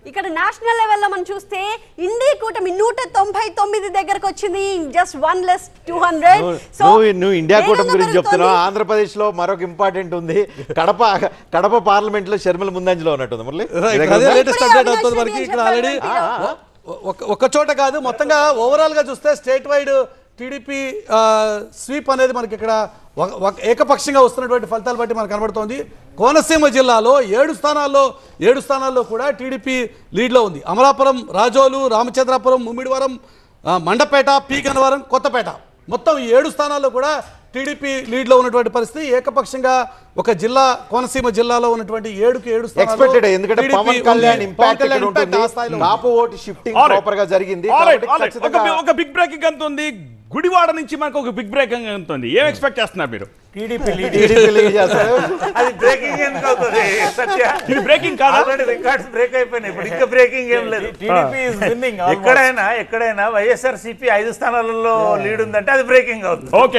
ఇక్కడ national level లో మనం చూస్తే ఇండి కూటమి 199 దగ్గరకు వచ్చింది, జస్ట్ 1 less 200. సో నువ్వు ఇండియా కూటమి గురించి చెప్తున్నావు. ఆంధ్రప్రదేశ్ లో మరొక ఇంపార్టెంట్ ఉంది, కడప పార్లమెంట్ లో షర్మిల ముందంజలో ఉన్నట్టుంది. మురళి లేటెస్ట్ అప్డేట్ అవుతుంది మనకి. ఇక్కడ ఆల్రెడీ ఒక్క చోట కాదు, మొత్తంగా ఓవరాల్ గా చూస్తే స్టేట్ వైడ్ టీడీపీ స్వీప్ అనేది మనకి ఇక్కడ ఏకపక్షంగా వస్తున్నటువంటి ఫలితాలు బట్టి మనకు కనబడుతోంది. కోనసీమ జిల్లాలో 7 స్థానాల్లో కూడా టీడీపీ లీడ్లో ఉంది. అమలాపురం, రాజోలు, రామచంద్రాపురం, ముమ్మిడివరం, మండపేట, పి గన్నవరం, కొత్తపేట, మొత్తం 7 స్థానాల్లో కూడా టీడీపీ లీడ్లో ఉన్నటువంటి పరిస్థితి. ఏకపక్షంగా ఒక జిల్లా, కోనసీమ జిల్లాలో ఉన్నటువంటి 7 ఎక్స్పెక్టెడ్, ఎందుకంటే పవన్ కళ్యాణ్ ఇంపాక్ట్ ఇక్కడ ఉంటుంది. కాపు ఓటు షిఫ్టింగ్ ప్రాపర్ గా జరిగింది. ఒక బిగ్ బ్రేకింగ్ అంత ఉంది. గుడివాడ నుంచి మనకు ఒక బిగ్ బ్రేకింగ్ అంత ఉంది. ఏం ఎక్స్పెక్ట్ చేస్తున్నారు మీరు? టీడీపీ లీడ్ చేస్తారు. అది బ్రేకింగ్ ఎందుకు అవుతుంది? సత్య, ఇది బ్రేకింగ్ కాదు, ఆల్రెడీ రికార్డ్స్ బ్రేక్ అయిపోయినాయి. ఇప్పుడు ఇంకా బ్రేకింగ్ ఏం లేదు. TDP is winnowing. ఎక్కడైనా వైఎస్ఆర్సీపీ 5 స్థానాలలో లీడ్ ఉందంటే అది బ్రేకింగ్ అవుతుంది. ఓకే.